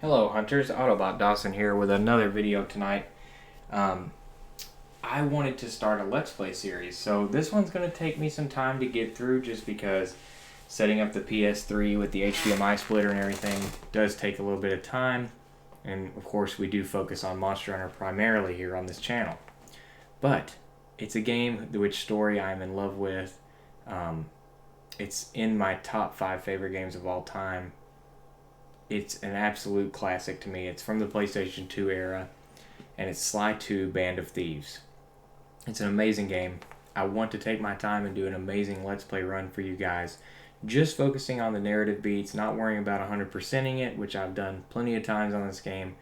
Hello Hunters, Autobot Dawson here with another video tonight. I wanted to start a Let's Play series, so this one's going to take me some time to get through just because setting up the PS3 with the HDMI splitter and everything does take a little bit of time, and of course we do focus on Monster Hunter primarily here on this channel. But it's a game which story I'm in love with. It's in my top 5 favorite games of all time. It's an absolute classic to me. It's from the PlayStation 2 era, and it's Sly 2 Band of Thieves. It's an amazing game. I want to take my time and do an amazing Let's Play run for you guys, just focusing on the narrative beats, not worrying about 100%ing it, which I've done plenty of times on this game,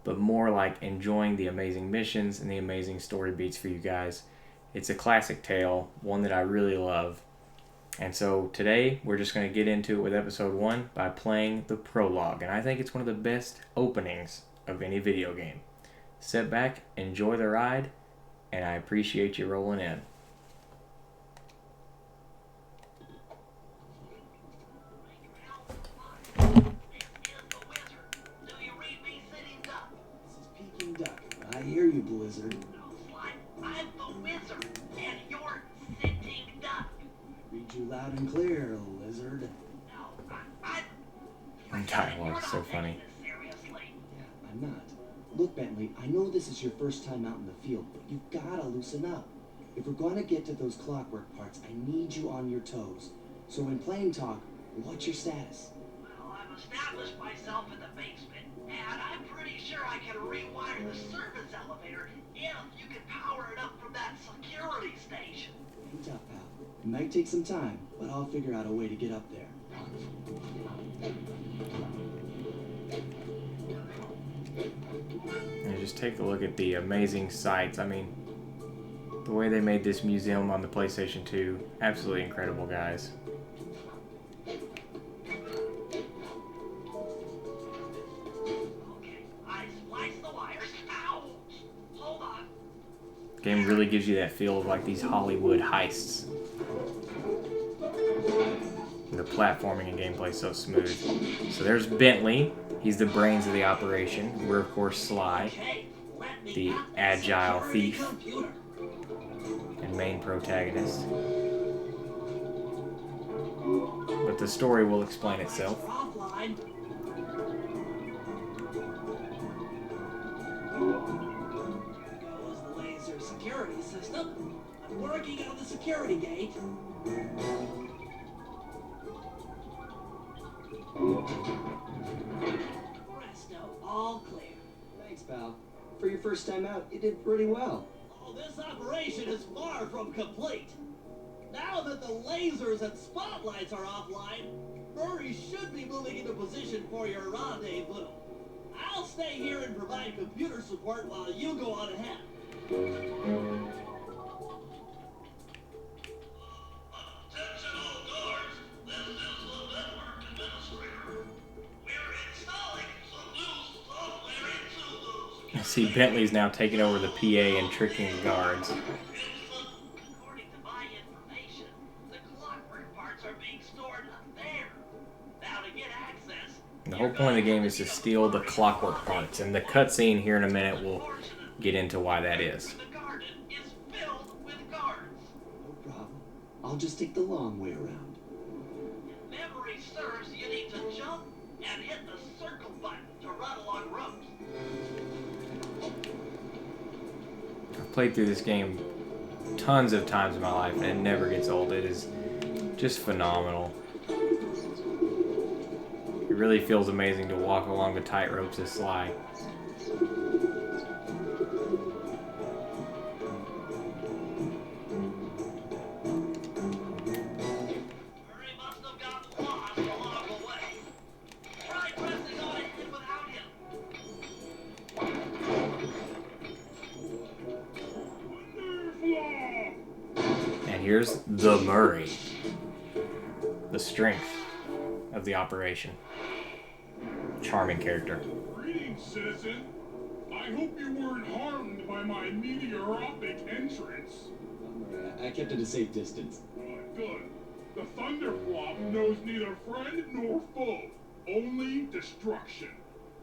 but more like enjoying the amazing missions and the amazing story beats for you guys. It's a classic tale, one that I really love. And so today we're just going to get into it with episode 1 by playing the Prologue. And I think it's one of the best openings of any video game. Sit back, enjoy the ride, and I appreciate you rolling in. Peking Duck. I hear you, Blizzard. I'm the wizard, and you're sitting duck. Read you loud and clear, Lizard. No, I'm Dialogue's so funny. Seriously. Yeah, I'm not. Look, Bentley, I know this is your first time out in the field, but you've gotta loosen up. If we're gonna get to those clockwork parts, I need you on your toes. So in plain talk, what's your status? Well, I've established myself in the basement, and I'm pretty sure I can rewire the service elevator if you can power it up from that security station. Hang tough, pal. It might take some time, but I'll figure out a way to get up there. And just take a look at the amazing sights. I mean, the way they made this museum on the PlayStation 2, absolutely incredible, guys. Okay, I spliced the wires. Ouch! Hold on. The game really gives you that feel of like these Hollywood heists. The platforming and gameplay is so smooth. So there's Bentley. He's the brains of the operation. We're, of course, Sly, the agile thief and main protagonist. But the story will explain itself. Offline. Goes the laser security system. I'm working on the security gate. Presto, all clear. Thanks, pal. For your first time out, you did pretty well. Oh, this operation is far from complete. Now that the lasers and spotlights are offline, Murray should be moving into position for your rendezvous. I'll stay here and provide computer support while you go on ahead. Attention all guards, this is the network administrator. We're installing some new software into those. See, Bentley's now taking over the PA and tricking the guards. According to my information, the clockwork parts are being stored up there. Now to get access, The whole point of the game is to steal the clockwork parts, and the cutscene here in a minute will get into why that is. the garden is filled with guards. No problem. I'll just take the long way around. If memory serves, you need to jump and hit the circle button to run along ropes. I've played through this game tons of times in my life, and it never gets old. It is just phenomenal. It really feels amazing to walk along the tight ropes as Sly. Murray must have gotten lost along the way. Try pressing on ahead without him. And here's the Murray. The strength of the operation. Charming character. Greetings, citizen. I hope you weren't harmed by my meteoric entrance. I kept at a safe distance. Good. The Thunderflop knows neither friend nor foe, only destruction.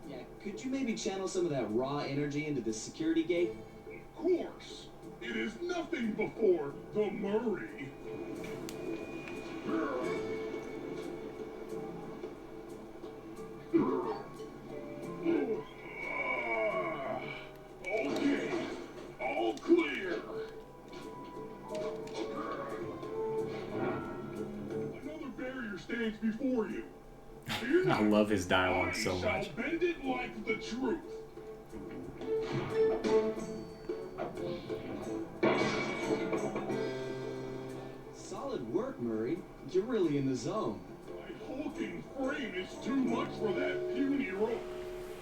Yeah, could you maybe channel some of that raw energy into the security gate? Of course. It is nothing before the Murray. Okay, all clear. Another barrier stands before you. Fear I not. love his dialogue so I shall much. bend it like the truth. Solid work, Murray. You're really in the zone. My hulking frame is too much for that puny rope.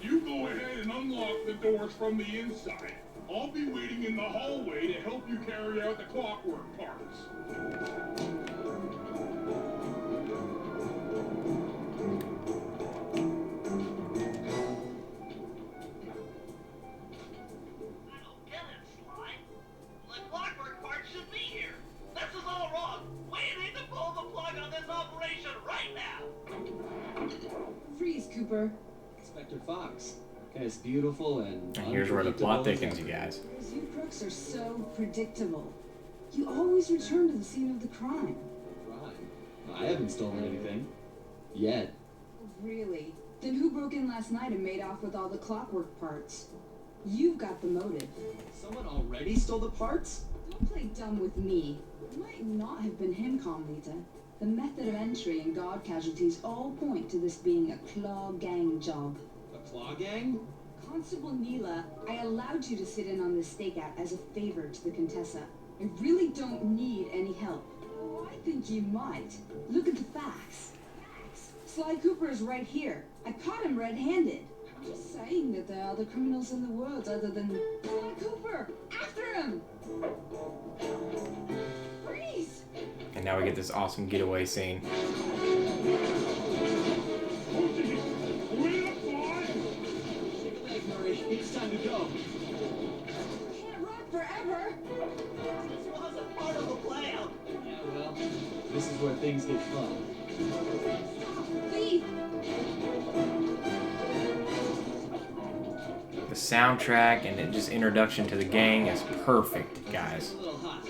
You go ahead and unlock the doors from the inside. I'll be waiting in the hallway to help you carry out the clockwork parts. I don't get it, Sly. The clockwork part should be here. This is all wrong. We need to pull the plug on this operation right now. Freeze, Cooper. Inspector Fox. As beautiful and And here's where the plot unpredictable as thickens, you ever. guys. You crooks are so predictable. You always return to the scene of the crime. Crime? I haven't stolen anything. Yet. Really? Then who broke in last night and made off with all the clockwork parts? You've got the motive. Someone already stole the parts? Don't play dumb with me. It might not have been him, Comlita. The method of entry and guard casualties all point to this being a Claw Gang job. A claw gang? Constable Neela, I allowed you to sit in on this stakeout as a favor to the Contessa. I really don't need any help. Oh, I think you might. Look at the facts. Sly Cooper is right here. I caught him red-handed. I'm just saying that there are other criminals in the world other than Sly Cooper. After him! Freeze! And now we get this awesome getaway scene. Wait up, Fly! Take a leg, Murray. It's time to go. Can't run forever! This wasn't part of the plan. Yeah, well, this is where things get fun. Thief! The soundtrack and just introduction to the gang is perfect, guys. It's a little hot.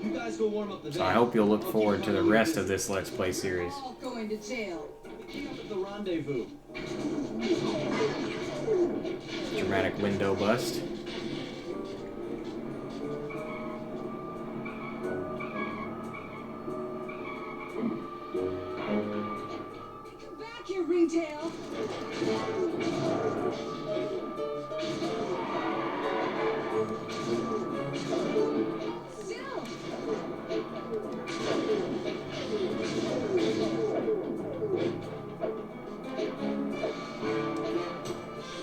You guys go warm up the So I van. hope you'll look I'll forward keep to the Murray rest of busy. this Let's Play series. All going to jail. Meet up at the rendezvous. Dramatic window bust. Come back here, Ringtail! Still!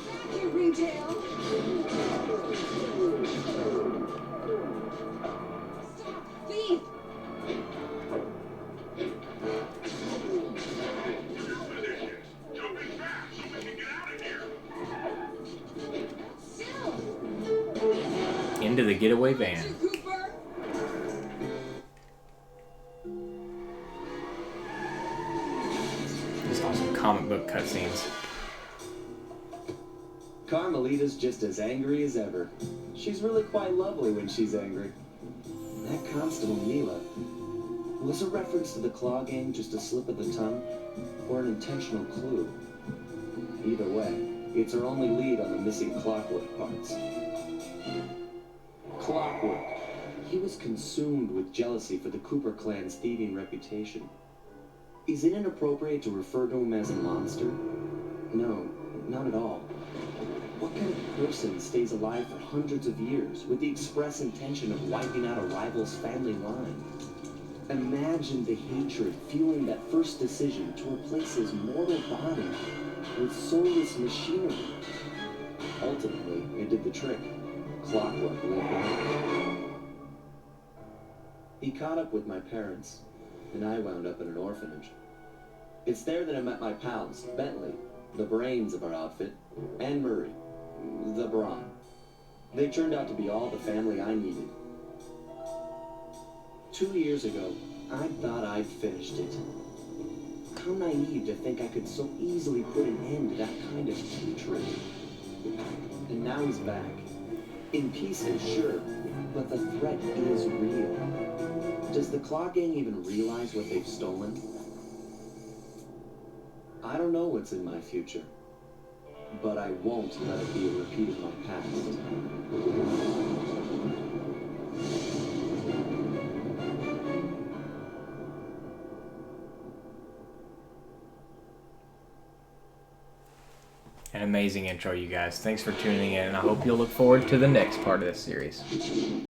Back here, Ringtail! Stop! Thief! Jumping fast so we can get out of here! Still! Into the getaway van. Cooper! Just awesome comic book cutscenes. Carmelita's just as angry as ever. She's really quite lovely when she's angry. That Constable Neela. Was a reference to the Claw Gang just a slip of the tongue? Or an intentional clue? Either way, it's her only lead on the missing clockwork parts. Clockwork. He was consumed with jealousy for the Cooper clan's thieving reputation. Is it inappropriate to refer to him as a monster? No, not at all. What kind of person stays alive for hundreds of years with the express intention of wiping out a rival's family line? Imagine the hatred fueling that first decision to replace his mortal body with soulless machinery. Ultimately, it did the trick. Clockwork lived on. He caught up with my parents, and I wound up in an orphanage. It's there that I met my pals, Bentley, the brains of our outfit, and Murray, the brawn. They turned out to be all the family I needed. 2 years ago, I thought I'd finished it. How naive to think I could so easily put an end to that kind of hatred. and now he's back. In pieces, sure, but the threat is real. Does the Claw Gang even realize what they've stolen? I don't know what's in my future, but I won't let it be a repeat of my past. An amazing intro, you guys. Thanks for tuning in, and I hope you'll look forward to the next part of this series.